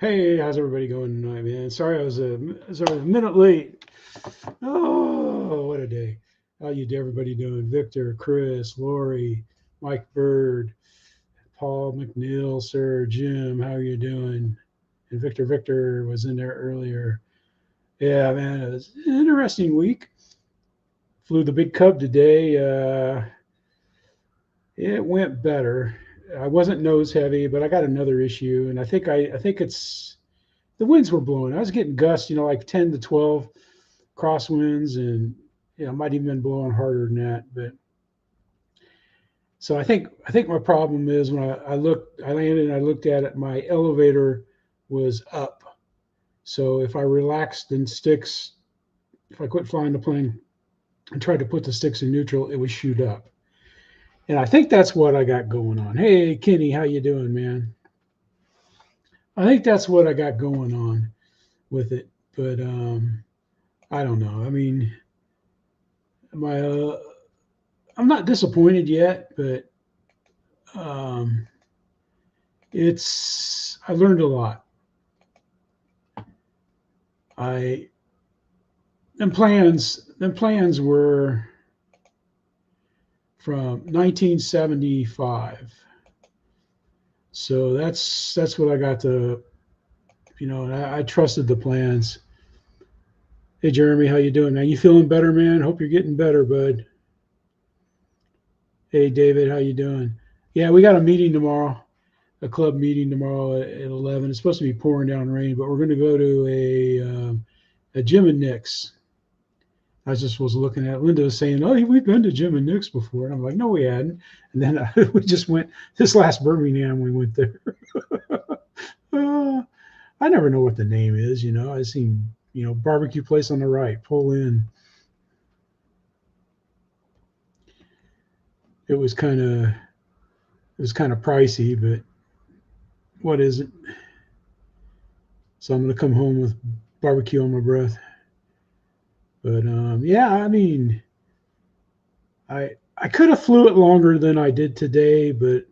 Hey, how's everybody going tonight, man? Sorry I was a minute late. Oh, what a day. How everybody doing? Victor, Chris, Lori, Mike Bird, Paul McNeil, Sir Jim, how are you doing? And Victor was in there earlier. Yeah, man, it was an interesting week. Flew the big Cub today. It went better. I wasn't nose heavy, but I got another issue, and I think it's the winds were blowing. I was getting gusts, like 10 to 12 crosswinds, and might even been blowing harder than that. But so I think my problem is when I landed and I looked at it, my elevator was up. So if I relaxed in sticks, if I quit flying the plane and tried to put the sticks in neutral, it would shoot up. And I think that's what I got going on. Hey, Kenny, how you doing, man? I think that's what I got going on with it. But I don't know. I mean, my I'm not disappointed yet, but um, I learned a lot. I them plans were from 1975, so that's what I got to, and I trusted the plans. Hey, Jeremy, how you doing, man? You feeling better, man? Hope you're getting better, bud. Hey, David, how you doing? Yeah, we got a meeting tomorrow, a club meeting tomorrow at 11. It's supposed to be pouring down rain, but we're going to go to a Jim and Nick's. I just was looking at Linda was saying, "Oh, we've been to Jim and Nick's before," and I'm like, "No, we hadn't." And then we just went this last Birmingham. We went there. uh, I never know what the name is. I seen barbecue place on the right. Pull in. It was kind of pricey, but what is it? So I'm gonna come home with barbecue on my breath. But yeah, I mean, I could have flew it longer than I did today, but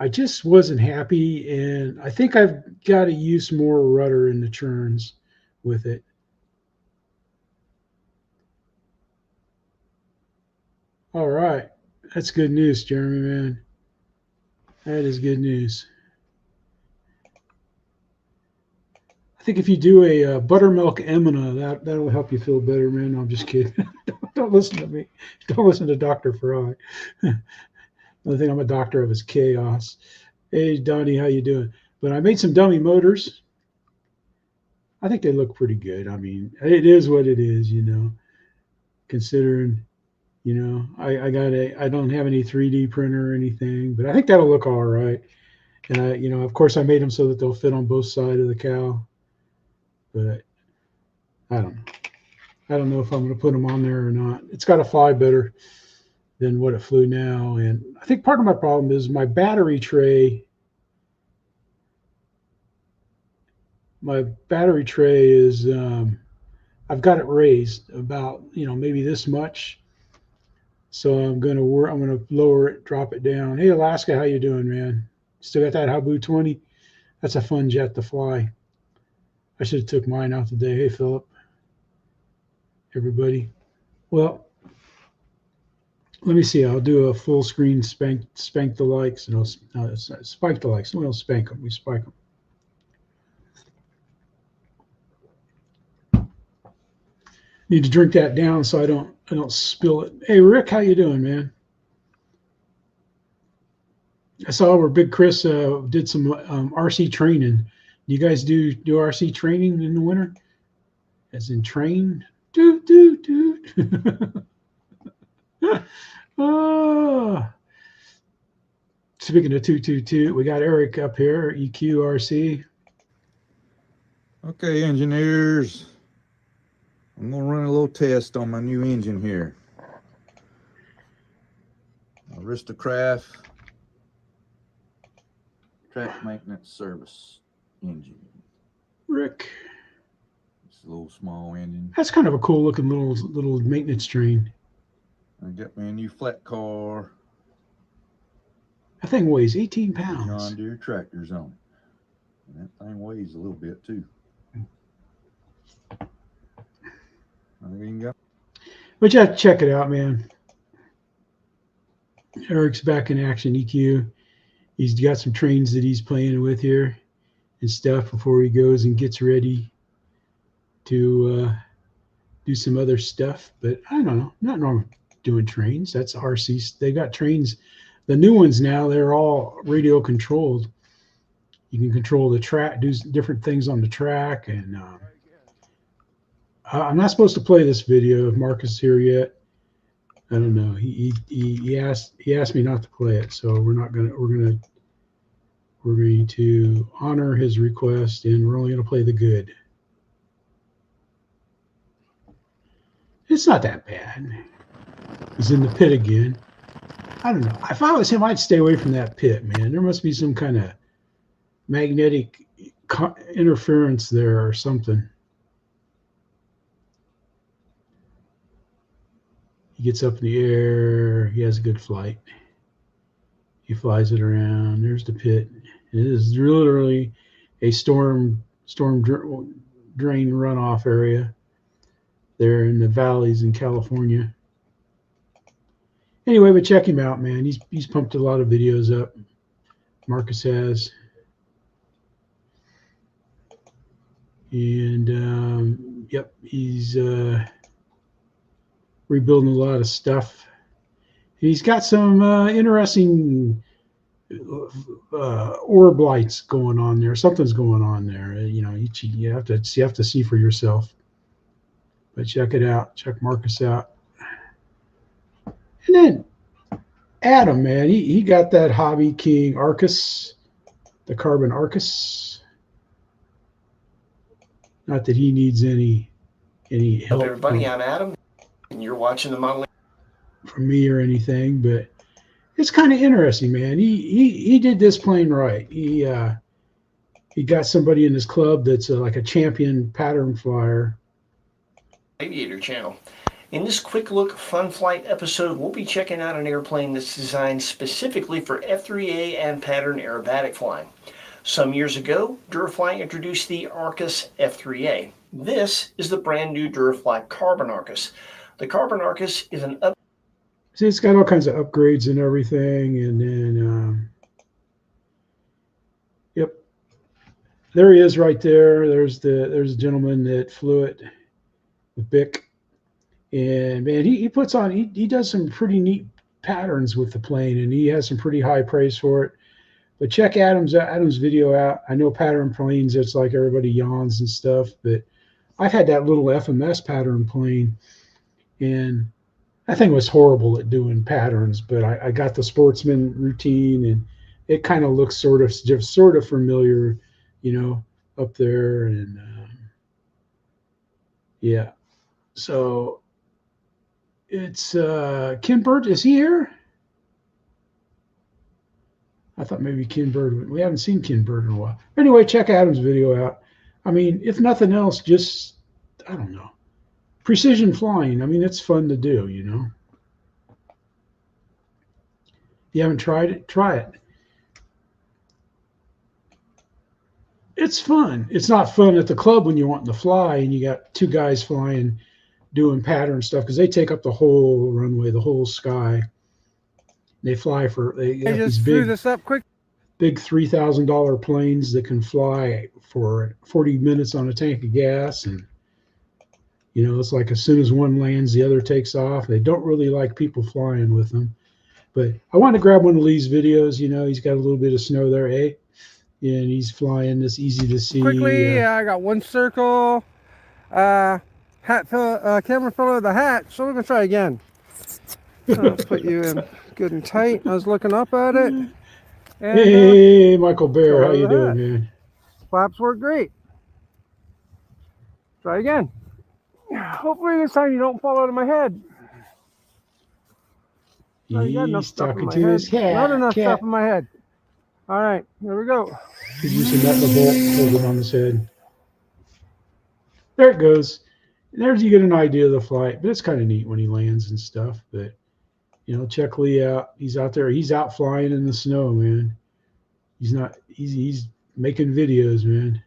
I just wasn't happy, and I think I've got to use more rudder in the churns with it. All right, that's good news, Jeremy, man. That is good news. I think if you do a buttermilk emina, that'll help you feel better, man. No, I'm just kidding. Don't listen to me. Don't listen to Dr. Fry. The thing I'm a doctor of is chaos. Hey, Donnie, how you doing? But I made some dummy motors. I think they look pretty good. I mean, it is what it is, considering, I don't have any 3D printer or anything, but I think that'll look all right. And of course I made them so that they'll fit on both sides of the cow, but I don't know. I don't know if I'm going to put them on there or not. It's got to fly better than what it flew now. And I think part of my problem is my battery tray. My battery tray is, I've got it raised about, maybe this much. So I'm going to lower it, drop it down. Hey, Alaska, how you doing, man? Still got that Habu 20? That's a fun jet to fly. I should have took mine out today. Hey, Philip, everybody. Well, let me see. I'll do a full screen spank the likes. No, spike the likes. We don't spank them. We spike them. Need to drink that down so I don't spill it. Hey, Rick, how you doing, man? I saw where Big Chris did some RC training. Do you guys do RC training in the winter? As in train? Do. Oh. Speaking of 222, we got Eric up here, EQRC. Okay, engineers. I'm going to run a little test on my new engine here. Aristocraft track maintenance service engine. Rick. It's a little small engine. That's kind of a cool looking little maintenance train. I got me a new flat car. That thing weighs 18 pounds. John Deere tractors on it. And that thing weighs a little bit too. I think you can go. But you have to check it out, man. Eric's back in action, EQ. He's got some trains that he's playing with here and stuff before he goes and gets ready to do some other stuff. But I don't know, not normal doing trains. That's RC. They got trains. The new ones now, they're all radio controlled. You can control the track, do different things on the track. And I'm not supposed to play this video if Marcus is here yet. I don't know. He asked me not to play it, so we're going to honor his request, and we're only going to play the good. It's not that bad. He's in the pit again. I don't know. If I was him, I'd stay away from that pit, man. There must be some kind of magnetic interference there or something. He gets up in the air. He has a good flight. He flies it around. There's the pit. It is literally a storm drain runoff area there in the valleys in California. Anyway, but check him out, man. He's pumped a lot of videos up. Marcus has. And yep, he's rebuilding a lot of stuff. He's got some interesting orb lights going on there. Something's going on there. You know, you have to see for yourself. But check it out. Check Marcus out. And then Adam, man, he got that hobbyking Arcus, the carbon Arcus. Not that he needs any help. Hello, everybody. I'm Adam, and you're watching the modeling from me or anything, but it's kind of interesting, man. He did this plane right. He got somebody in his club that's like a champion pattern flyer. Aviator channel. In this quick look fun flight episode, we'll be checking out an airplane that's designed specifically for F3A and pattern aerobatic flying. Some years ago, Durafly introduced the Arcus F3A. This is the brand new Durafly Carbon Arcus. The Carbon Arcus is an See, it's got all kinds of upgrades and everything, and then yep, there he is right there. There's a gentleman that flew it with Bic, and man, he puts on he does some pretty neat patterns with the plane, and he has some pretty high praise for it. But check Adam's video out. I know pattern planes, it's like everybody yawns and stuff, but I've had that little FMS pattern plane, and that thing was horrible at doing patterns, but I got the sportsman routine, and it kind of looks sort of familiar, you know, up there. And yeah, so it's Ken Bird. Is he here? I thought maybe Ken Bird. We haven't seen Ken Bird in a while. Anyway, check Adam's video out. I mean, if nothing else, just, I don't know, precision flying. I mean, it's fun to do, you know. If you haven't tried it, try it. It's fun. It's not fun at the club when you're wanting to fly and you got two guys flying, doing pattern stuff, because they take up the whole runway, the whole sky. They fly for, they got these big $3,000 planes that can fly for 40 minutes on a tank of gas. And, you know, it's like as soon as one lands, the other takes off. They don't really like people flying with them. But I want to grab one of Lee's videos. You know, he's got a little bit of snow there, eh? And he's flying this easy to see. Quickly, I got one circle, camera fell over the hatch, so we're going to try again. I'll put you in good and tight. I was looking up at it. And, hey, Michael Bear, how you doing, man? Flaps work great. Try again. Hopefully this time you don't fall out of my head. He's talking to his head. Not enough stuff in my head. All right, here we go. He's using that little bolt, hold it on his head. There it goes. And there's you get an idea of the flight, but it's kind of neat when he lands and stuff. But you know, check Lee out. He's out there. He's out flying in the snow, man. He's making videos, man.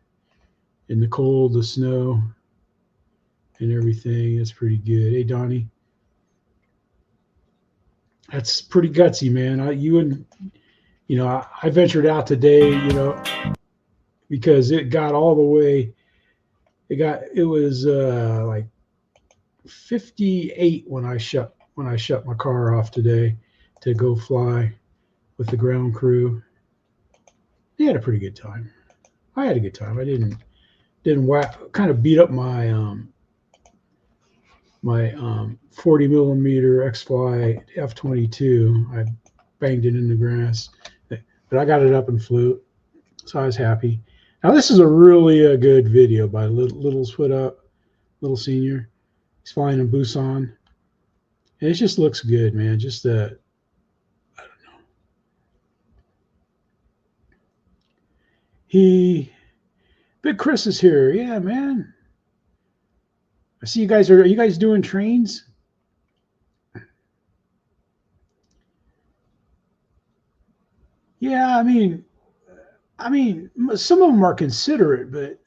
In the cold, the snow, and everything. That's pretty good. Hey, Donnie. That's pretty gutsy, man. I ventured out today, because it got all the way. It was like 58 when I shut my car off today to go fly with the ground crew. They had a pretty good time. I had a good time. I didn't kind of beat up my 40 millimeter X-Fly F-22. I banged it in the grass, but I got it up and flew, so I was happy. Now this is a really good video by Little's put up, Little Senior. He's flying in Busan, and it just looks good, man. Just I don't know. Big Chris is here. Yeah, man. I see you guys. Are you guys doing trains? Yeah, I mean, some of them are considerate, but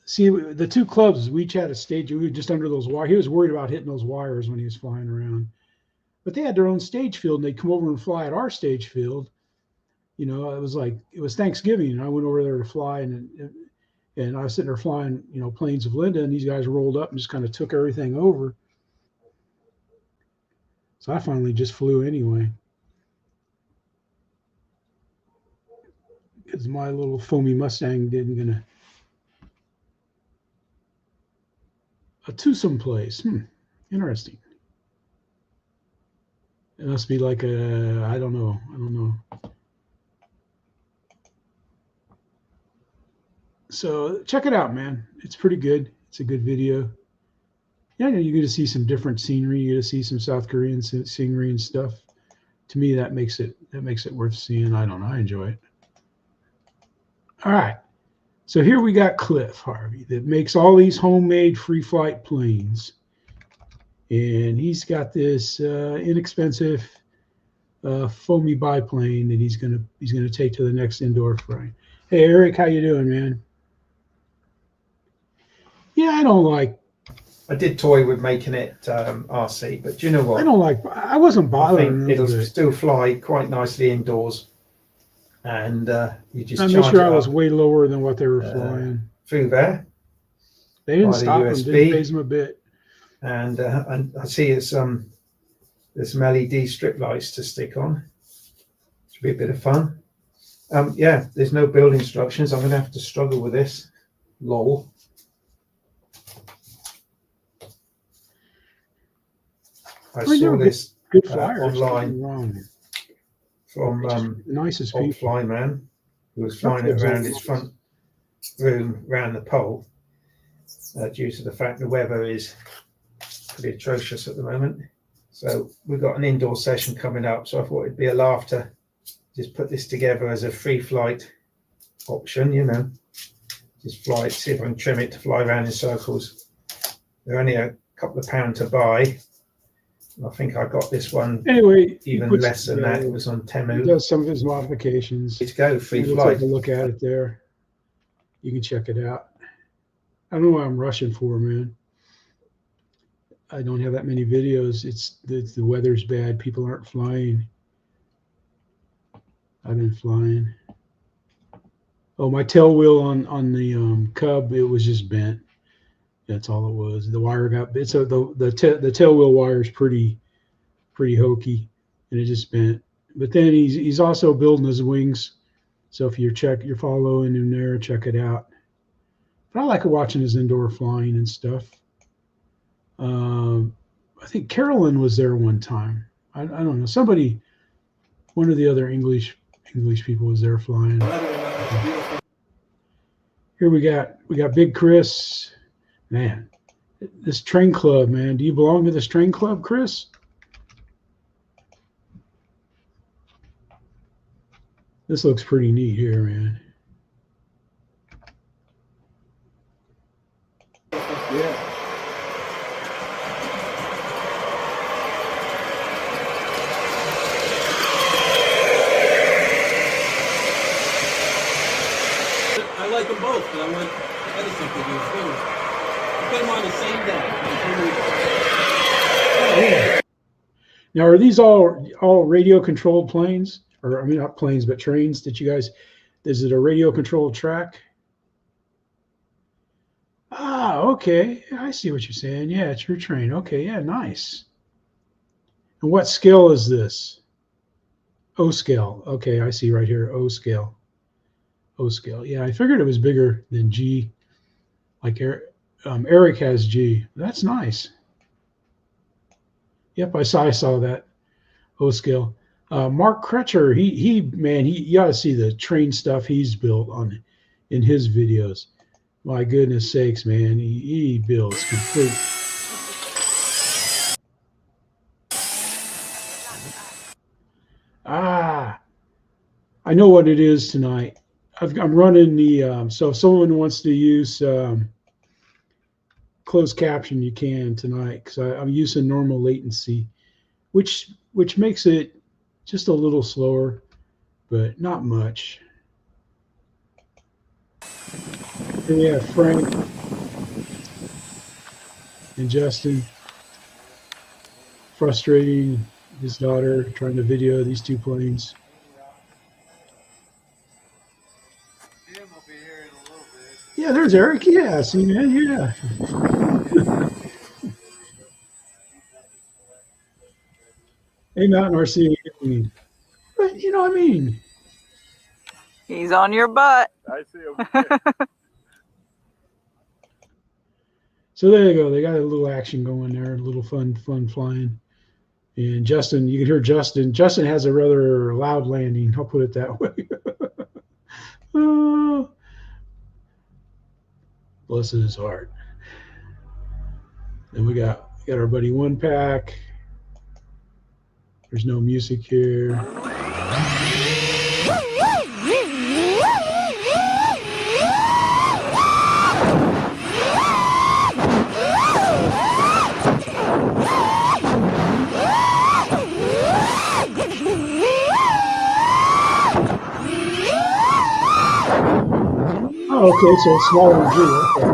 see, the two clubs, we each had a stage. We were just under those wires. He was worried about hitting those wires when he was flying around, but they had their own stage field, and they'd come over and fly at our stage field. It was Thanksgiving, and I went over there to fly, and I was sitting there flying, planes of Linda, and these guys rolled up and just kind of took everything over. So I finally just flew anyway, because my little foamy Mustang didn't gonna to some place. Interesting. It must be like I don't know. So check it out, man. It's pretty good. It's a good video. Yeah, you get to see some different scenery. You get to see some South Korean scenery and stuff. To me, that makes it worth seeing. I don't know. I enjoy it. All right. So here we got Cliff Harvey that makes all these homemade free flight planes, and he's got this inexpensive foamy biplane that he's gonna take to the next indoor flight. Hey Eric, how you doing, man? Yeah, I did toy with making it RC, but do you know what? I wasn't bothering. I think it'll still fly quite nicely indoors. And you just I made sure I was way lower than what they were flying through there. They didn't stop them, didn't phase them a bit. And I see there's some LED strip lights to stick on. Should be a bit of fun. Yeah, there's no build instructions. I'm going to have to struggle with this. Lol. I saw this good flyers online from nicest old people. flyman who was flying it around his front room around the pole due to the fact the weather is pretty atrocious at the moment. So we've got an indoor session coming up, so I thought it'd be a laugh to just put this together as a free flight option, just fly it, see if I can trim it to fly around in circles. They're only a couple of pounds to buy. I think I got this one even less than that. It was on Temu. He does some of his modifications. Let's go, free we'll flight. Take a look at it there. You can check it out. I don't know what I'm rushing for, man. I don't have that many videos. The weather's bad. People aren't flying. I've been flying. Oh, my tail wheel on the Cub, it was just bent. That's all it was. The wire got bent. So the tail wheel wire is pretty hokey, and it just bent. But then he's also building his wings. So if you're following him there, check it out. But I like watching his indoor flying and stuff. I think Carolyn was there one time. I don't know. One of the other English people was there flying. Here we got Big Chris. Man, this train club, man. Do you belong to this train club, Chris? This looks pretty neat here, man. Yeah. I like them both, but I want Edison to do too. Put them on the same day. Now, are these all radio controlled planes? Or I mean, not planes, but trains that you guys, is it a radio controlled track? Ah, okay. I see what you're saying. Yeah, it's your train. Okay, yeah, nice. And what scale is this? O scale. Okay, I see right here. O scale. O scale. Yeah, I figured it was bigger than G. Like Eric has G. That's nice. Yep, I saw that. O scale. Mark Crutcher, you ought to see the train stuff he's built in his videos. My goodness sakes, man, he builds complete. Ah, I know what it is tonight. I'm running the so if someone wants to use closed caption, you can tonight, because I'm using normal latency, which makes it just a little slower, but not much. Here we have Frank and Justin frustrating his daughter, trying to video these two planes. Yeah, there's Eric. Yeah, see, man, yeah. Hey, Mountain RC. But, I mean. He's on your butt. I see him. So there you go. They got a little action going there, a little fun flying. And Justin, you can hear Justin. Justin has a rather loud landing. I'll put it that way. Oh, bless his heart. Then we got our buddy OnePack. There's no music here. Oh, okay, so it's smaller than G. Okay.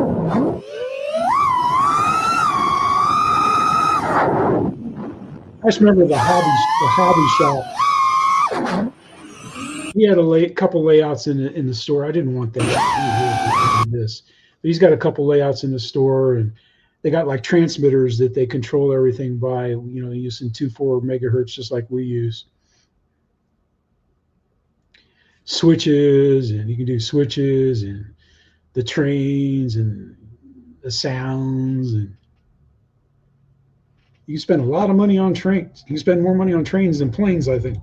I just remember the hobby shop. He had a couple layouts in the store. I didn't want that. This, but he's got a couple layouts in the store, and they got like transmitters that they control everything by. Using 2.4 megahertz, just like we use. Switches, and you can do switches and the trains and the sounds, and you can spend a lot of money on trains. You can spend more money on trains than planes, I think.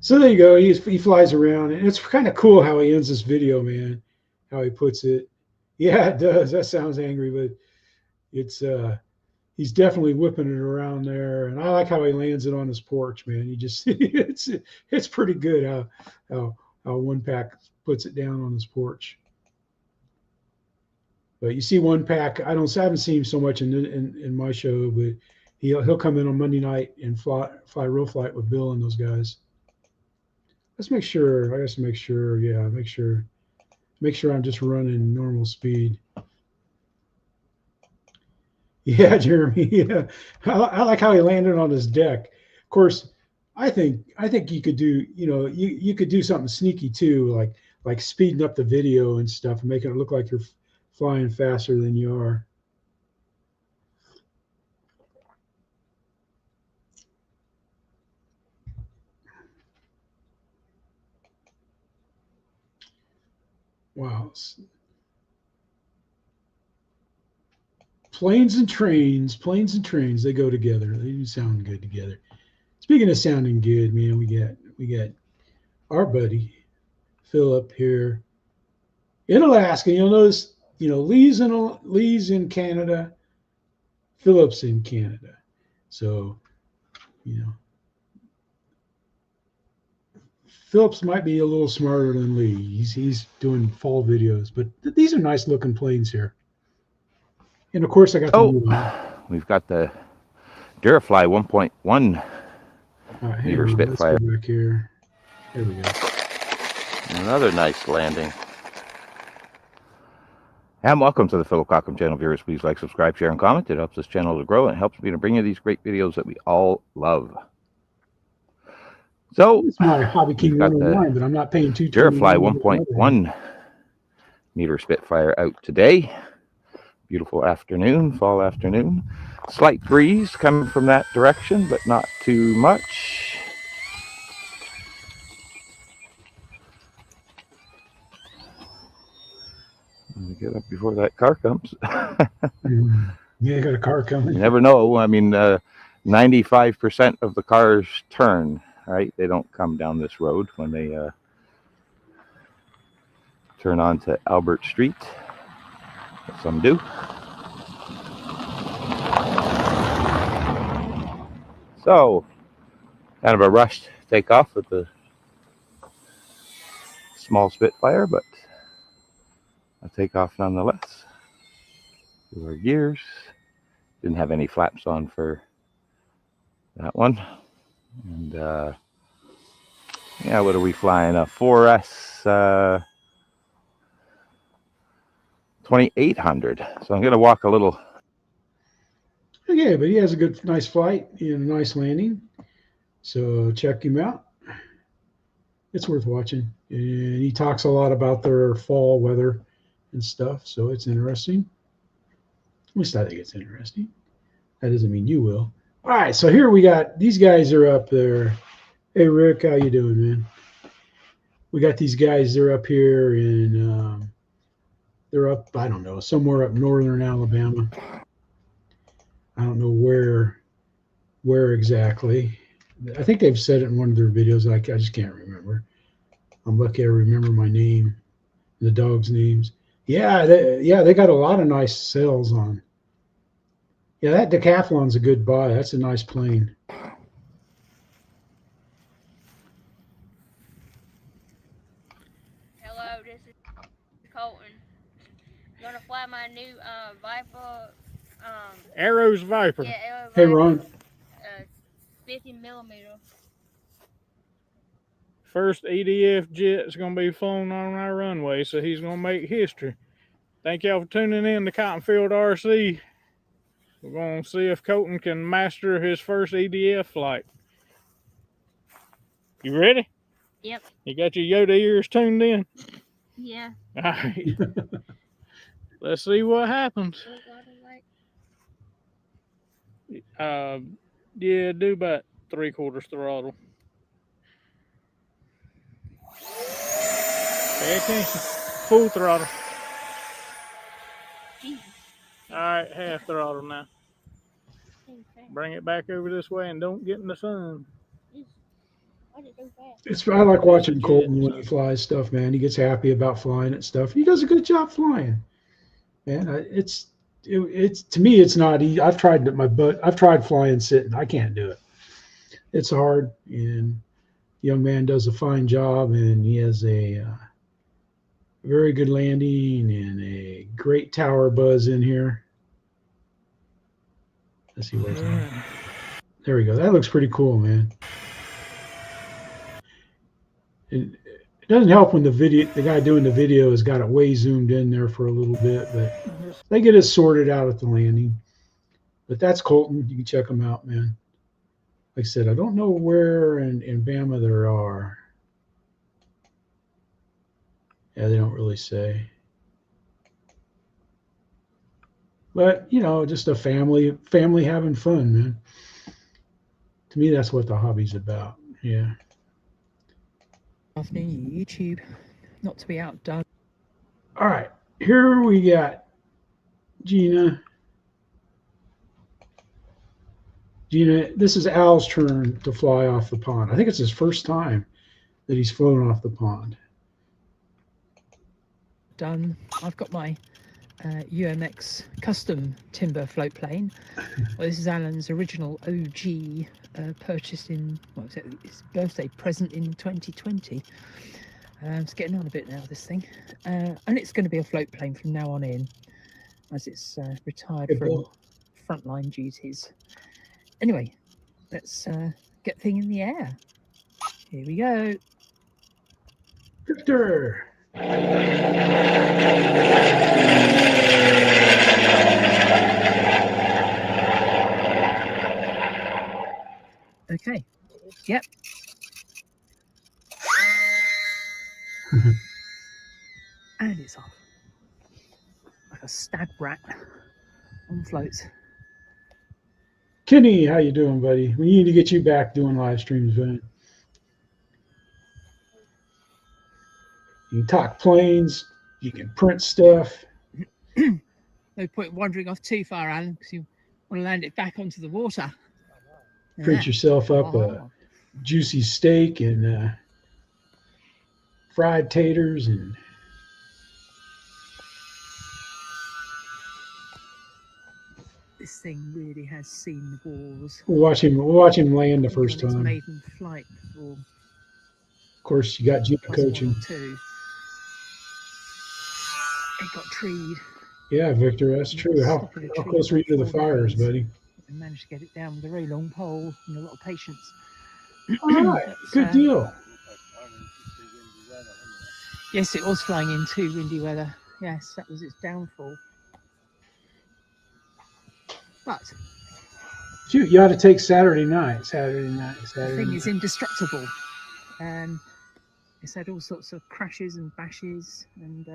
So there you go. He flies around, and it's kind of cool how he ends this video, man. How he puts it. Yeah, it does. That sounds angry, but it's he's definitely whipping it around there, and I like how he lands it on his porch, man. He just it's pretty good how OnePack puts it down on his porch. But you see OnePack, I haven't seen him so much in my show, but he'll come in on Monday night and fly real flight with Bill and those guys. Let's make sure. I got to make sure. Yeah, make sure I'm just running normal speed. Yeah, Jeremy. Yeah, I like how he landed on his deck. Of course, I think you could do you could do something sneaky too, like speeding up the video and stuff and making it look like you're flying faster than you are. Wow. Planes and trains, they go together. They do sound good together. Speaking of sounding good, man, we got our buddy Philip here in Alaska. You'll notice, Lee's in Canada, Philip's in Canada. So, Phillips might be a little smarter than Lee. He's doing fall videos, but these are nice looking planes here. And of course, I got we've got the Durafly 1.1 All right, hang Meter on, let's go Spitfire. back here. There we go. Another nice landing. And welcome to the Philip Cockram channel. Viewers, please like, subscribe, share, and comment. It helps this channel to grow and it helps me to bring you these great videos that we all love. So, It's my Hobby King we've got 109, but I'm not paying Durafly $229. 1.1 meter Spitfire out today. Beautiful afternoon, fall afternoon. Slight breeze coming from that direction, but not too much. Let me get up before that car comes. Yeah, I got a car coming. You never know. I mean, 95% of the cars turn, right? They don't come down this road when they turn onto Albert Street. Some do. So, kind of a rushed takeoff with the small Spitfire, but a takeoff nonetheless. Do our gears. Didn't have any flaps on for that one. And yeah, what are we flying? A 4S 2800. So I'm going to walk a little. Okay, but he has a good, nice flight and a nice landing. So check him out. It's worth watching. And he talks a lot about their fall weather and stuff. So it's interesting. At least I think it's interesting. That doesn't mean you will. All right, so here we got, these guys are up there. Hey, Rick, how you doing, man? We got these guys, they're up here in, they're up, I don't know, somewhere up northern Alabama. I don't know where exactly. I think they've said it in one of their videos. I just can't remember. I'm lucky I remember my name, the dogs' names. Yeah, they got a lot of nice sails on. Yeah, that Decathlon's a good buy. That's a nice plane. Hello, this is Colton. Gonna fly my new Viper. Arrow's Viper. Yeah, Arrow Hey, Viper. Ron. 50mm. First EDF jet's gonna be flown on our runway, so he's gonna make history. Thank y'all for tuning in to Cotten Field RC. We're gonna see if Colton can master his first EDF flight. You ready? Yep. You got your Yoda ears tuned in? Yeah. All right. Let's see what happens. Yeah, do about 3/4 throttle. Pay attention. Full throttle. All right, half throttle now. Bring it back over this way and don't get in the sun. I like watching Colton when he flies stuff, man. He gets happy about flying it stuff. He does a good job flying. Man, it's to me, it's not easy. I've tried it, I've tried flying sitting. I can't do it. It's hard, and the young man does a fine job, and he has a very good landing and a great tower buzz in here. Let's see where's that. There we go. That looks pretty cool, man. It doesn't help when the guy doing the video has got it way zoomed in there for a little bit, but they get it sorted out at the landing. But that's Colton. You can check him out, man. Like I said, I don't know where in Bama there are. Yeah, they don't really say. But, you know, just a family having fun, man. To me, that's what the hobby's about. Yeah. Afternoon, YouTube. Not to be outdone. All right. Here we got Gina. Gina, this is Al's turn to fly off the pond. I think it's his first time that he's flown off the pond. Done. I've got my UMX custom timber float plane. Well, this is Alan's original OG, purchased in, what was it, his birthday present in 2020. It's getting on a bit now, this thing. And it's going to be a float plane from now on in, as it's retired from frontline duties. Anyway, let's get thing in the air. Here we go. Victor. Okay. Yep. And it's off. Like a stag rat on floats. Kenny, how you doing, buddy? We need to get you back doing live streams, man. You can talk planes. You can print stuff. No point wandering off too far, Alan, because you want to land it back onto the water. Print yourself up a juicy steak and fried taters and This thing really has seen the wars. we'll watch him land the first On its time. maiden flight before. Of course, you got Jim coaching. It got treed. Yeah, Victor, that's true. How close were you to the fires, buddy? I managed to get it down with a very long pole and a lot of patience. All right, good deal. Yes, it was flying into windy weather. Yes, that was its downfall. But Shoot, you ought to take Saturday night. the thing is indestructible. It's had all sorts of crashes and bashes, and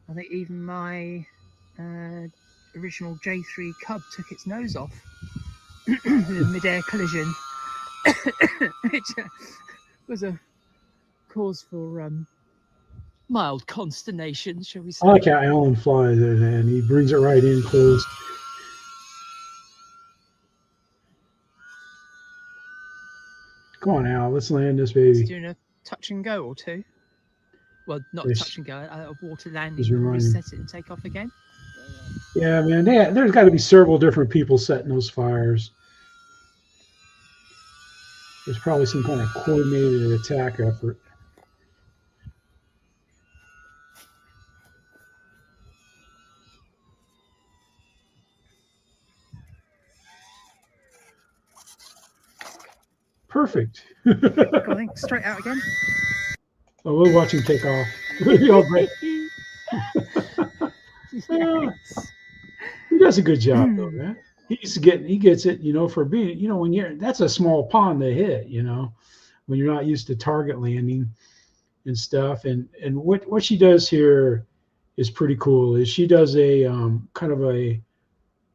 I think even my original J3 Cub took its nose off in a mid-air collision, which was a cause for mild consternation, shall we say. I like how Alan flies it, and he brings it right in close. Come on, Al, let's land this baby. Doing a touch and go or two. Well, not a touch and go, a water landing, Just remind me. reset it and take off again. Yeah, man, there's got to be several different people setting those fires. There's probably some kind of coordinated attack effort. Perfect. Going straight out again. Oh, we'll watch him take off. We'll be all great. Yes. He does a good job, though, man. He gets it, for being, when that's a small pond to hit, when you're not used to target landing and stuff. And what she does here is pretty cool. Is she does a kind of a,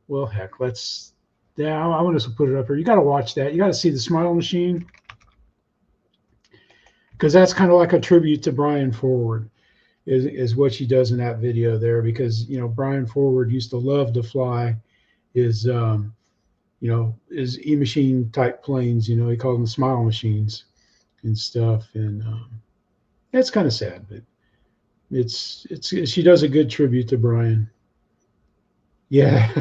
well, heck, I want us to put it up here. You got to watch that. You got to see the smile machine, because that's kind of like a tribute to Brian Forward. Is what she does in that video there, because Brian Forward used to love to fly his his E-machine type planes. He called them smile machines and stuff, and it's kind of sad, but she does a good tribute to Brian. Yeah,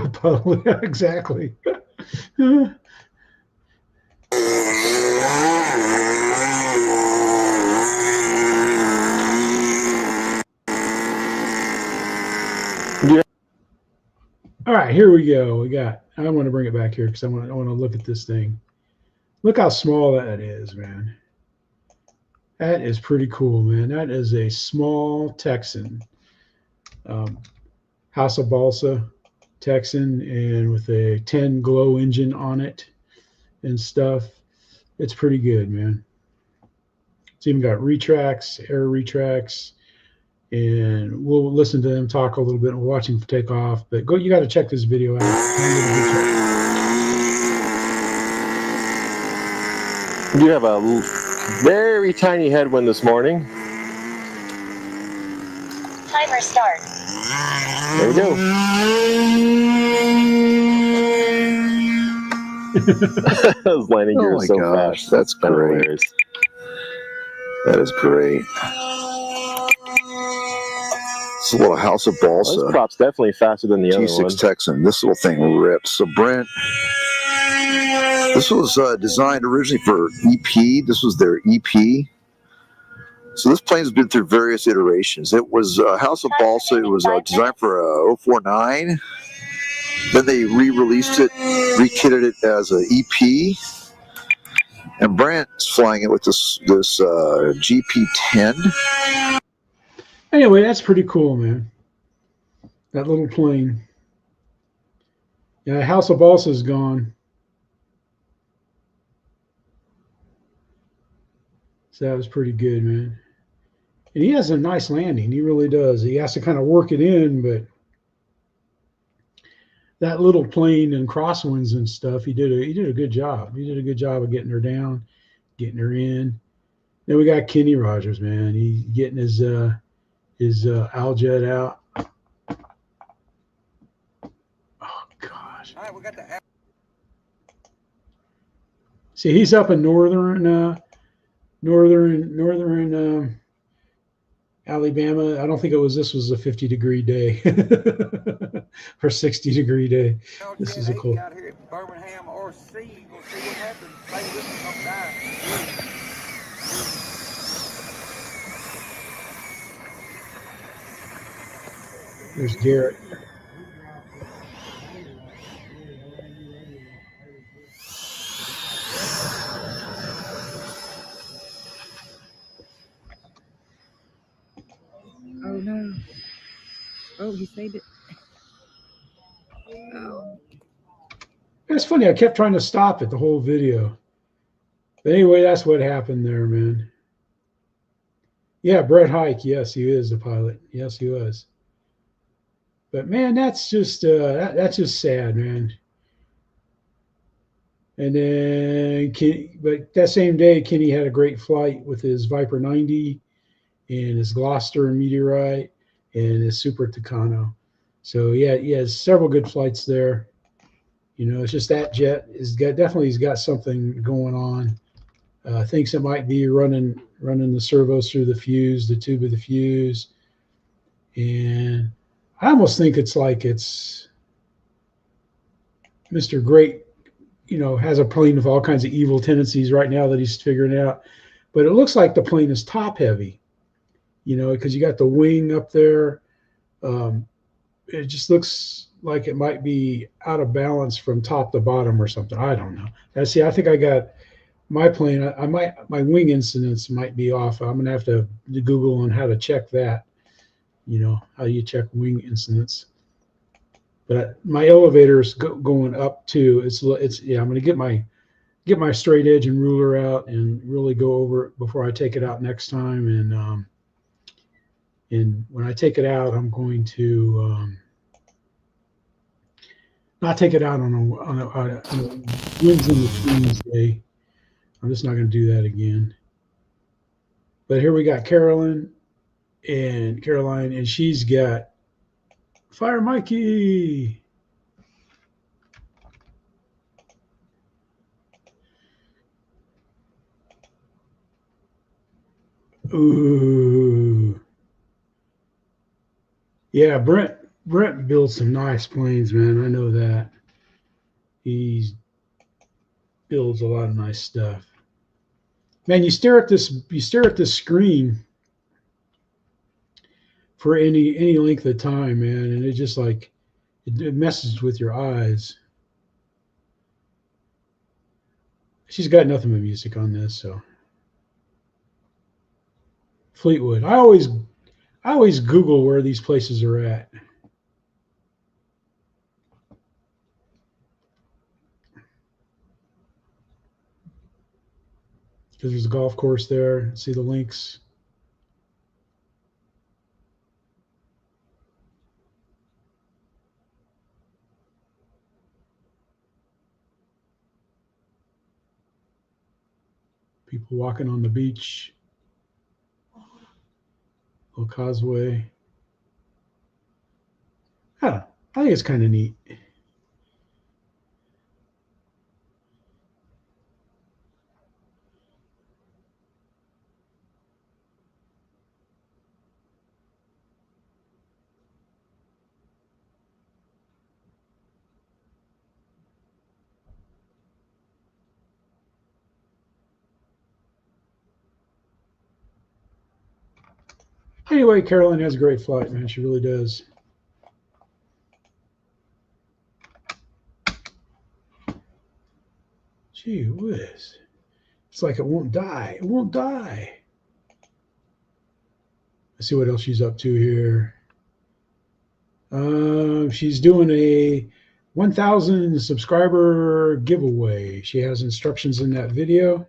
exactly. All right, here we go. I want to bring it back here because I want to look at this thing. Look how small that is, man. That is pretty cool, man. That is a small Texan, House of Balsa Texan, and with a 10 glow engine on it and stuff. It's pretty good, man. It's even got retracts, air retracts, and we'll listen to them talk a little bit and we'll watch them take off. But you got to check this video out. You have a very tiny headwind this morning. Timer start. There we go. Those landing gears my so gosh, fast. that's great. Hilarious. That is great. This little House of Balsa. This prop's definitely faster than the other G6 one. Texan. This little thing rips. So Brent, this was designed originally for EP. This was their EP. So this plane's been through various iterations. It was House of Balsa. It was designed for 049. Then they re-released it, re-kitted it as an EP. And Brent's flying it with this GP10. Anyway, that's pretty cool, man. That little plane. Yeah, House of Balsa is gone. So that was pretty good, man. And he has a nice landing. He really does. He has to kind of work it in, but that little plane and crosswinds and stuff, he did a good job. He did a good job of getting her down, getting her in. Then we got Kenny Rogers, man. He's getting his Aljet out. Oh gosh. All right, we got the. See, he's up in northern Alabama. I don't think this was a 50-degree day or 60-degree day. This is a cool. Out here at Birmingham or C. We'll see what happens. Play with them, don't die. There's Garrett. Oh no. Oh, he saved it. Oh. It's funny. I kept trying to stop it the whole video. But anyway, that's what happened there, man. Yeah, Brett Hike. Yes, he is the pilot. Yes, he was. But man, that's just sad, man. And then, but that same day, Kenny had a great flight with his Viper 90 and his Gloucester Meteorite and his Super Tucano. So yeah, he has several good flights there. You know, it's just that jet he's got something going on. Thinks it might be running the servos through the fuse, the tube of the fuse, and I almost think it's like it's Mr. Great, you know, has a plane with all kinds of evil tendencies right now that he's figuring out. But it looks like the plane is top heavy, you know, because you got the wing up there. It just looks like it might be out of balance from top to bottom or something. I don't know. I see. I think I got my plane. My wing incidence might be off. I'm gonna have to Google on how to check that. You know, how you check wing incidence. But my elevator is going up too. It's yeah. I'm gonna get my straight edge and ruler out and really go over it before I take it out next time. And when I take it out, I'm going to not take it out on a wins in the twins day. I'm just not going to do that again. But here we got Caroline, and she's got Fire Mikey. Ooh. Yeah, Brent builds some nice planes, man. I know that. He builds a lot of nice stuff. Man, you stare at this screen for any length of time, man, and it just like it messes with your eyes. She's got nothing but music on this, so Fleetwood. I always Google where these places are at. Because there's a golf course there. See the links. People walking on the beach. Little causeway. I think it's kind of neat. Anyway, Caroline has a great flight, man. She really does. Gee whiz. It's like it won't die. It won't die. Let's see what else she's up to here. She's doing a 1,000 subscriber giveaway. She has instructions in that video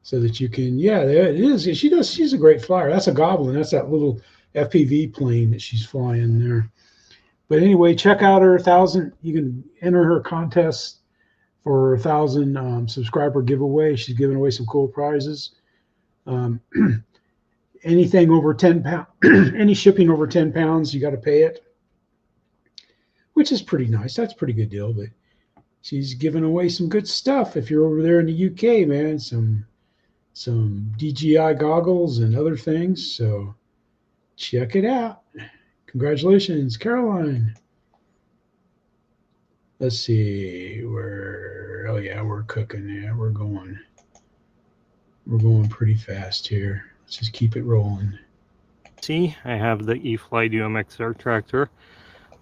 so that you can, yeah, there it is. She's a great flyer. That's a Goblin. That's that little FPV plane that she's flying there. But anyway, check out her 1,000. You can enter her contest for 1,000 subscriber giveaway. She's giving away some cool prizes. Anything over 10 pounds, any shipping over 10 pounds, you got to pay it, which is pretty nice. That's a pretty good deal. But she's giving away some good stuff. If you're over there in the UK, man, some DJI goggles and other things. So check it out. Congratulations, Caroline. Let's see where. Oh yeah, we're cooking. Yeah, we're going pretty fast here. Let's just keep it rolling. See, I have the E-Flight UMX air tractor.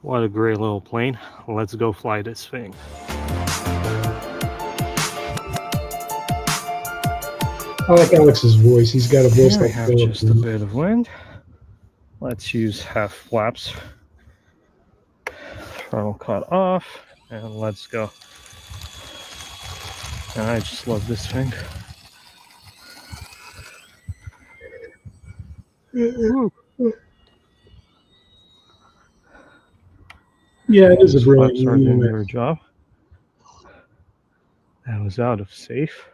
What a great little plane. Let's go fly this thing. I like Alex's voice. He's got a voice Here like I have Philip. just a bit of wind. Let's use half flaps. Throttle cut off, and let's go. And I just love this thing. Yeah, it is a brilliant Flaps are doing unit. their job. That was out of safe.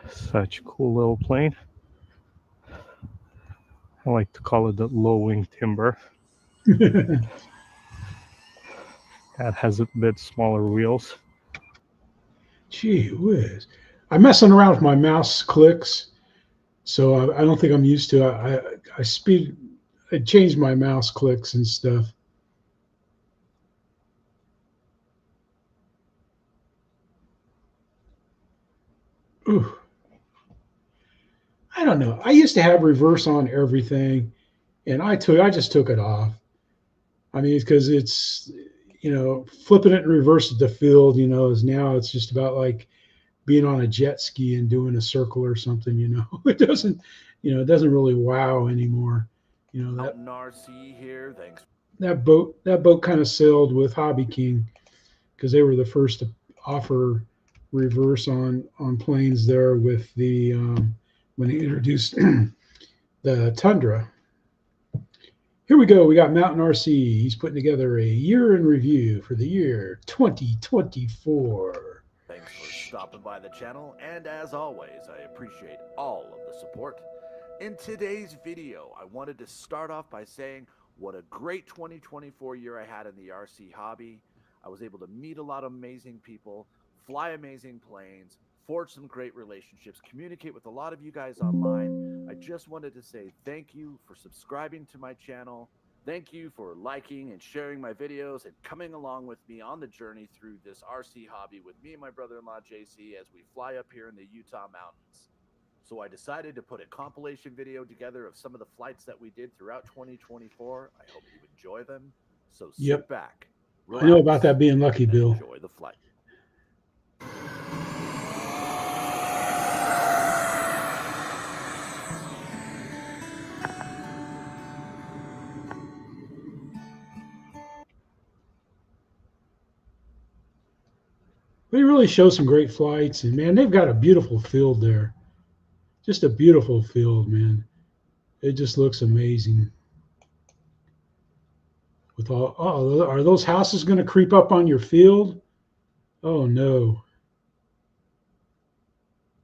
Such a cool little plane. I like to call it the low wing timber. That has a bit smaller wheels. Gee whiz. I'm messing around with my mouse clicks, so I don't think I'm used to it. I changed my mouse clicks and stuff. Ooh. I don't know. I used to have reverse on everything, and I just took it off. I mean, because it's, flipping it in reverse at the field, is now it's just about like being on a jet ski and doing a circle or something, It doesn't really wow anymore. That RC here. Thanks. That boat kind of sailed with HobbyKing because they were the first to offer reverse on planes there with the when they introduced the Tundra. Here we go. We got Mountain RC. He's putting together a year in review for the year 2024. Thanks for stopping by the channel, and as always, I appreciate all of the support. In today's video, I wanted to start off by saying what a great 2024 year I had in the RC hobby. I was able to meet a lot of amazing people, fly amazing planes, forge some great relationships, communicate with a lot of you guys online. I just wanted to say thank you for subscribing to my channel. Thank you for liking and sharing my videos and coming along with me on the journey through this RC hobby with me and my brother-in-law JC as we fly up here in the Utah mountains. So I decided to put a compilation video together of some of the flights that we did throughout 2024. I hope you enjoy them. So sit back, relax, I know about that being lucky, Bill. Enjoy the flight. They really show some great flights, and man, they've got a beautiful field there. Just a beautiful field, man. It just looks amazing. With are those houses going to creep up on your field? Oh no,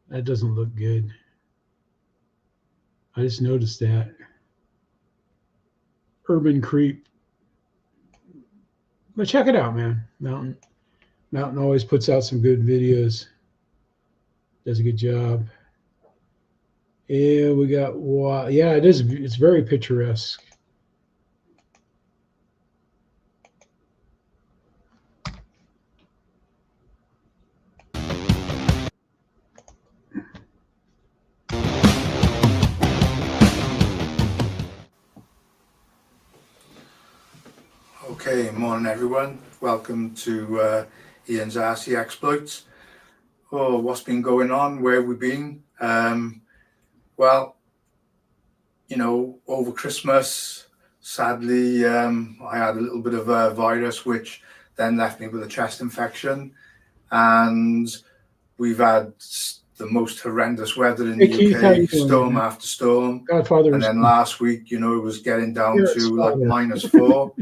that doesn't look good. I just noticed that. Urban creep. But check it out, man. Mountain always puts out some good videos. Does a good job. Yeah, we got yeah, it is. It's very picturesque. Okay, morning everyone. Welcome to Ian's RC Exploits. Oh, what's been going on? Where have we been? Well, you know, over Christmas, sadly, I had a little bit of a virus, which then left me with a chest infection. And we've had the most horrendous weather in the UK, storm after storm. Godfather. And then last week, you know, it was getting down to like -4.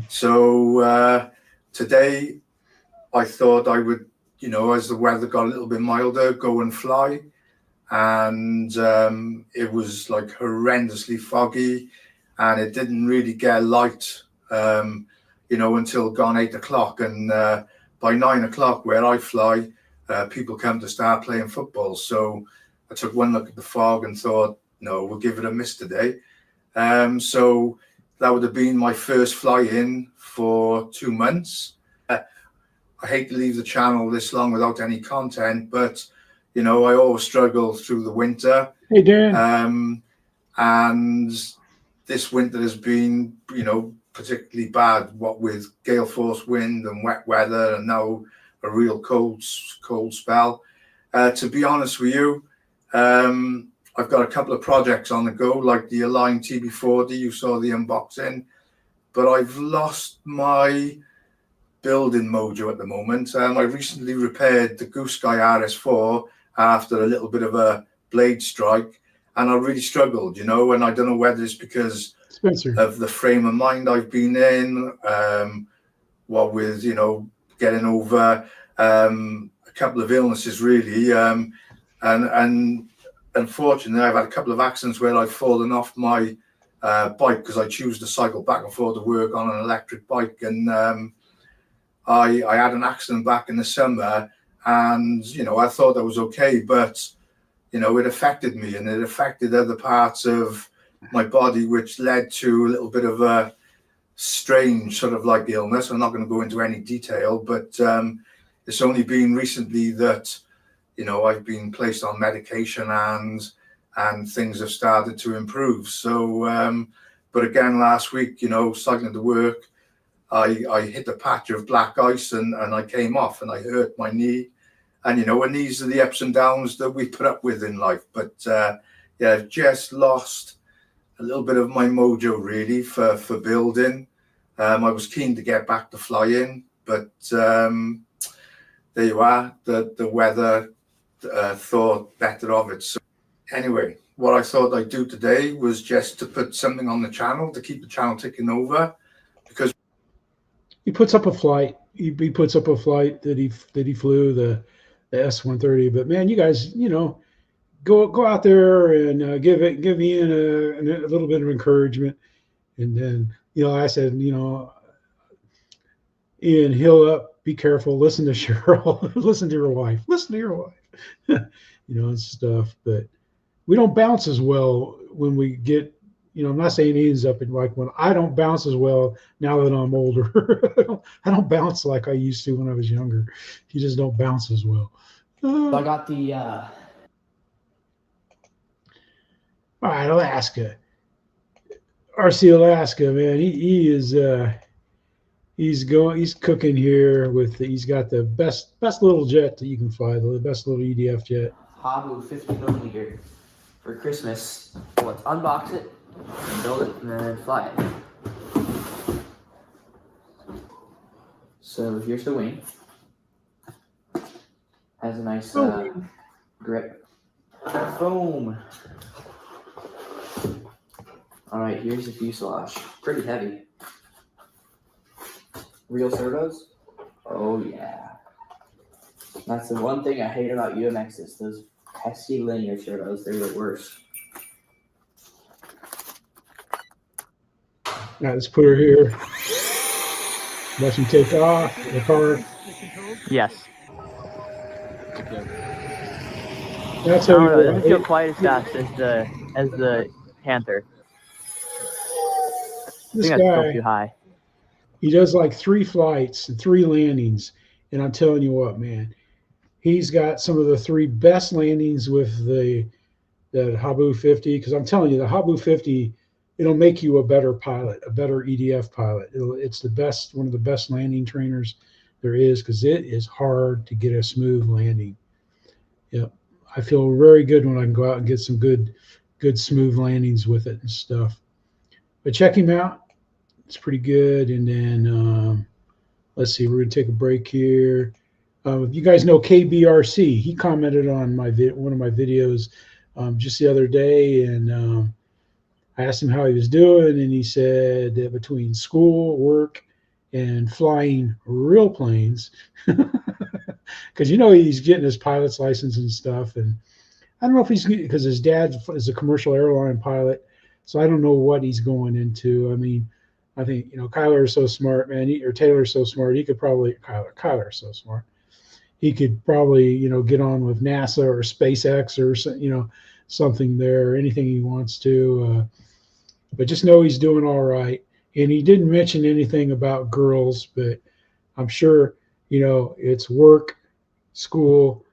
So today I thought I would, you know, as the weather got a little bit milder, go and fly. And it was like horrendously foggy, and it didn't really get light, you know, until gone 8 o'clock. And by 9 o'clock where I fly, people come to start playing football. So I took one look at the fog and thought, no, we'll give it a miss today. So that would have been my first fly in for 2 months. I hate to leave the channel this long without any content, but you know, I always struggle through the winter. Hey, Darren. And this winter has been, you know, particularly bad, what with gale force wind and wet weather, and now a real cold spell. To be honest with you, I've got a couple of projects on the go, like the Align TB40, you saw the unboxing, but I've lost my building mojo at the moment. I recently repaired the Goose Sky RS4 after a little bit of a blade strike, and I really struggled, you know, and I don't know whether it's because of the frame of mind I've been in, what with, you know, getting over a couple of illnesses really, and unfortunately I've had a couple of accidents where I've fallen off my bike because I choose to cycle back and forth to work on an electric bike. And I had an accident back in the summer, and you know, I thought that was okay, but you know, it affected me, and it affected other parts of my body, which led to a little bit of a strange sort of like illness. I'm not going to go into any detail, but it's only been recently that, you know, I've been placed on medication and things have started to improve. So but again, last week, you know, cycling to work, I hit a patch of black ice and I came off and I hurt my knee. And, you know, and these are the ups and downs that we put up with in life. But yeah, I've just lost a little bit of my mojo really for building. I was keen to get back to flying, but there you are, the weather thought better of it. So anyway, what I thought I'd do today was just to put something on the channel to keep the channel ticking over, because he puts up a flight. He puts up a flight that he flew, the S-130. But man, you guys, you know, go out there and give Ian a little bit of encouragement. And then, you know, I said, you know, Ian, heal up, be careful, listen to Cheryl, listen to your wife, you know, and stuff. But we don't bounce as well when we get, you know, I'm not saying Ian's up, and like when I don't bounce as well now that I'm older. I don't bounce like I used to when I was younger. You just don't bounce as well. So I got the all right, Alaska. RC Alaska, man. He is he's cooking here with he's got the best little jet that you can fly, the best little EDF jet. Habu 50mm for Christmas. So let's unbox it, build it, and then fly it. So here's the wing. Has a nice grip. Foam. All right, here's the fuselage. Pretty heavy. Real servos? Oh yeah. That's the one thing I hate about UMXs. Those pesky linear servos, they're the worst. All right, let's put her here. Let you take off the car. Yes. That's No, how no, it doesn't feel quite as fast as the Panther. This I think that's guy, still too high. he does like 3 flights and 3 landings, and I'm telling you what, man, he's got some of the 3 best landings with the Habu 50. Because I'm telling you, the Habu 50 it'll make you a better pilot, a better EDF pilot. It's the best, one of the best landing trainers there is, because it is hard to get a smooth landing. Yep. I feel very good when I can go out and get some good smooth landings with it and stuff. But check him out. It's pretty good. And then let's see, we're going to take a break here. You guys know KBRC. He commented on one of my videos just the other day, and I asked him how he was doing, and he said that between school, work, and flying real planes, because he's getting his pilot's license and stuff, and I don't know if he's, because his dad is a commercial airline pilot, so I don't know what he's going into. I mean, I think Kyler is so smart, man. Or Taylor's so smart. He could probably Kyler's so smart. He could probably get on with NASA or SpaceX or something there, anything he wants to. But just know he's doing all right. And he didn't mention anything about girls, but I'm sure it's work, school,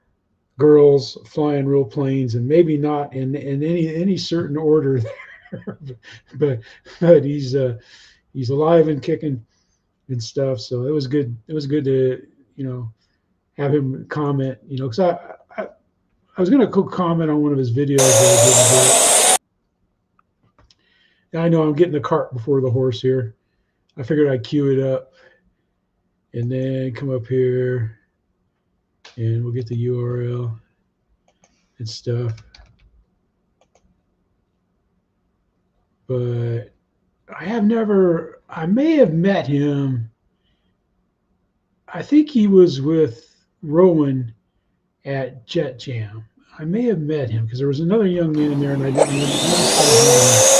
girls, flying real planes, and maybe not in any certain order there. but he's alive and kicking and stuff. So it was good. It was good to have him comment. Because I was gonna comment on one of his videos that I didn't get. I know I'm getting the cart before the horse here. I figured I'd queue it up and then come up here and we'll get the URL and stuff. But I may have met him. I think he was with Rowan at Jet Jam. I may have met him because there was another young man there and I didn't know.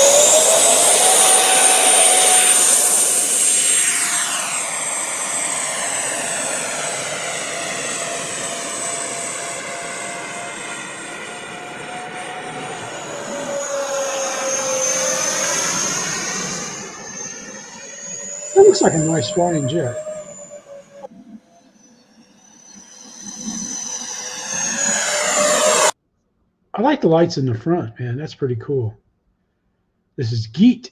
That looks like a nice flying jet. I like the lights in the front, man. That's pretty cool. This is Geet,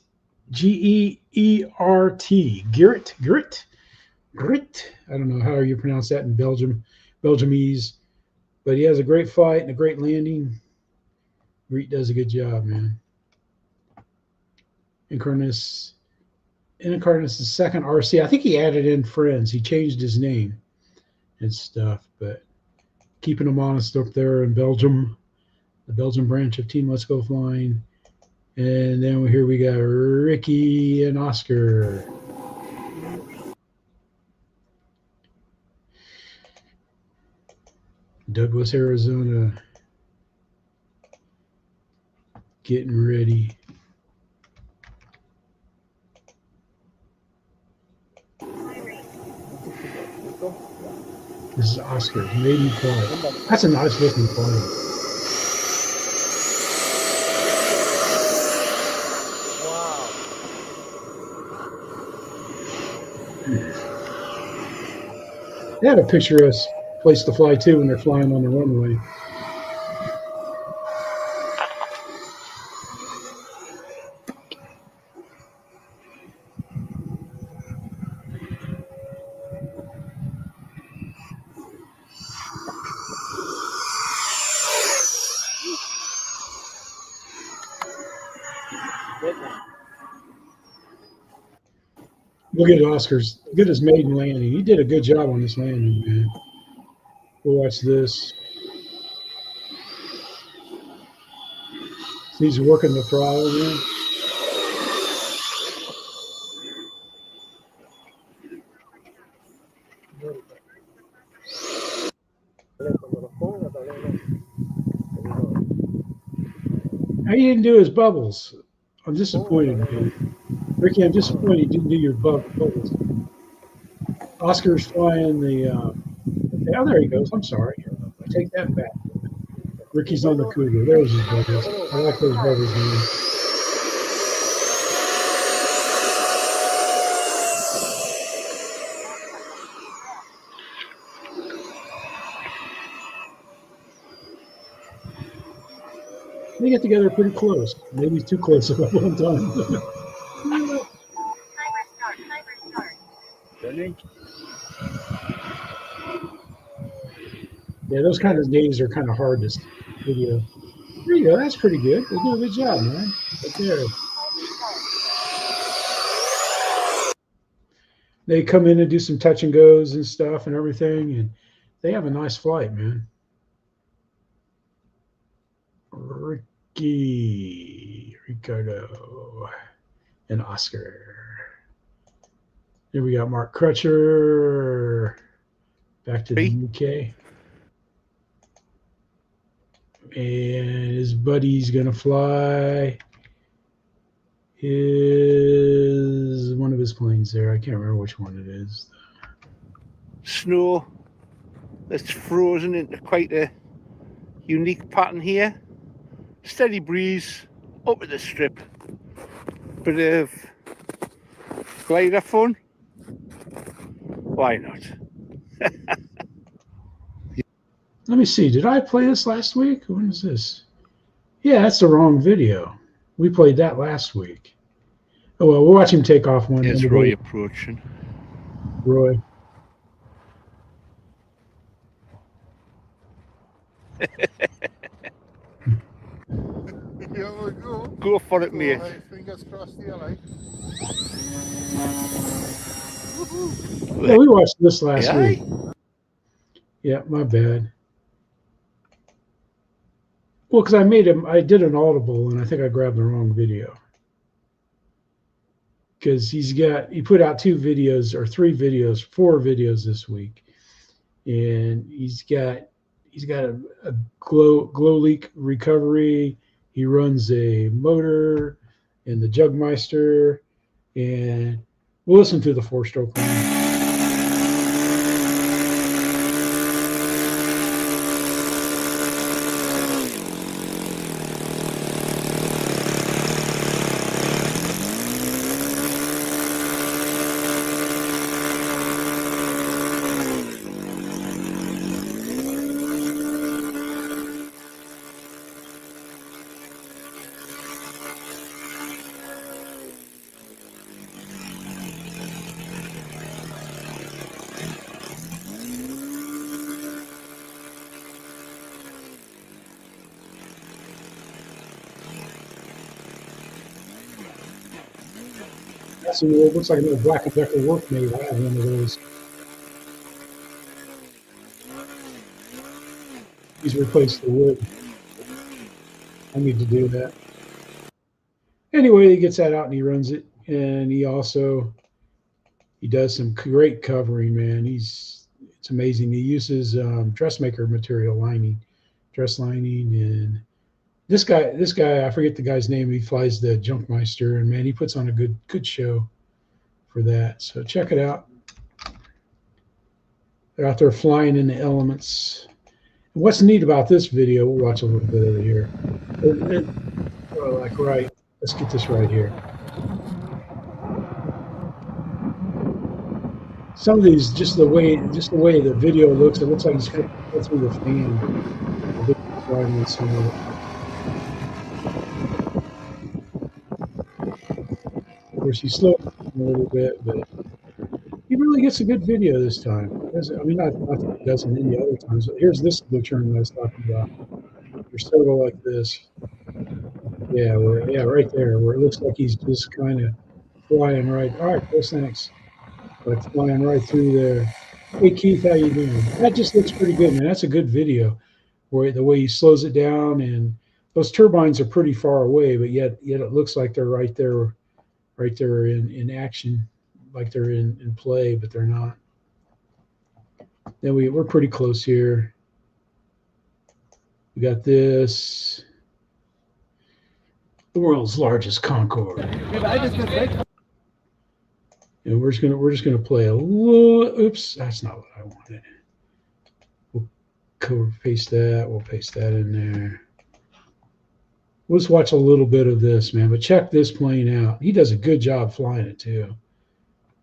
Geert, Geert. I don't know how you pronounce that in Belgiumese, but he has a great fight and a great landing. Geert does a good job, man. Incarnus is second RC. I think he added in friends. He changed his name and stuff, but keeping him honest up there in Belgium, the Belgian branch of Team Let's Go Flying. And then here we got Ricky and Oscar. Douglas, Arizona, getting ready. This is Oscar, maiden flight. That's a nice looking plane. They had a picturesque place to fly too when they're flying on the runway. Look at Oscar's, look at his maiden landing. He did a good job on this landing, man. We'll watch this. So he's working the throttle, man. Now, he didn't do his bubbles. I'm disappointed, man. Ricky, I'm disappointed you didn't do your bubbles. Oscar's flying the, oh, there he goes. I'm sorry. I take that back. Ricky's on the Cougar. There's his bubbles. I like those bubbles, man. they get together pretty close. Maybe too close at one time. Yeah, those kind of days are kind of hard to video. There you go. That's pretty good. They do a good job, man. Right there. They come in and do some touch and goes and stuff and everything, and they have a nice flight, man. Ricardo, and Oscar. Here we got Mark Crutcher back to the UK. And his buddy's gonna fly one of his planes there. I can't remember which one it is. Snow that's frozen into quite a unique pattern here. Steady breeze up at the strip. Bit of glider fun. Why not? Let me see. Did I play this last week? When is this? Yeah, that's the wrong video. We played that last week. Oh, well, we'll watch him take off one. There's Roy approaching. Roy. Go for it, mate. Fingers crossed here, like. Yeah, we watched this last week. Yeah, my bad. Well, because I did an audible, and I think I grabbed the wrong video. Because he put out 4 videos this week, and he's got a glow leak recovery. He runs a motor and the Jugmeister, and we'll listen to the 4-stroke one. So it looks like a little Black & Decker workmate. I have one of those. He's replaced the wood. I need to do that. Anyway, he gets that out and he runs it, and he does some great covering, man. It's amazing. He uses dressmaker material dress lining, and this guy, I forget the guy's name. He flies the Junkmeister, and man, he puts on a good show for that. So check it out. They're out there flying in the elements. And what's neat about this video? We'll watch a little bit of it here. Let's get this right here. Some of these, just the way the video looks, it looks like he's going through the fan. Flying with some of it. Of course, he slowed a little bit, but he really gets a good video this time. I mean, not that he doesn't any other times, but here's this blue turn that I was talking about. Your circle like this. Yeah, right there, where it looks like he's just kind of flying right. All right, Chris, thanks. Like flying right through there. Hey, Keith, how you doing? That just looks pretty good, man. That's a good video, where the way he slows it down, and those turbines are pretty far away, but yet it looks like they're right there in action, like they're in play, but they're not. Then we're pretty close here. We got this, the world's largest Concorde. And we're just gonna play a little. Oops, that's not what I wanted. We'll paste that. We'll paste that in there. Let's watch a little bit of this, man. But check this plane out. He does a good job flying it too.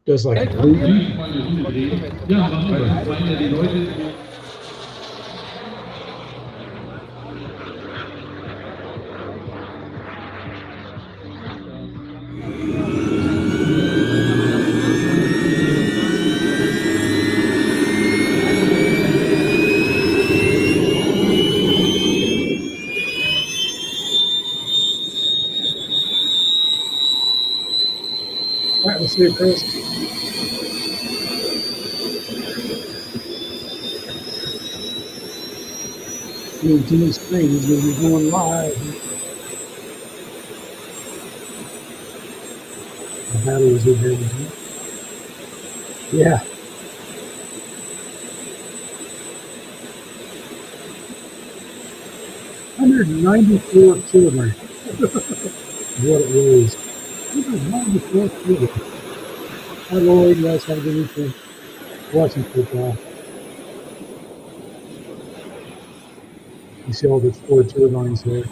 Does like a See you, Chris. Too many screens when you're going live. The batteries are very good. Yeah. $194 kilograms. What it weighs. 194 kilograms. Hi, Lloyd. Guys, have a good weekend. Watching football. You see all the 4 turbines there.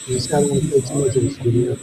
I just don't want to take too much of this video.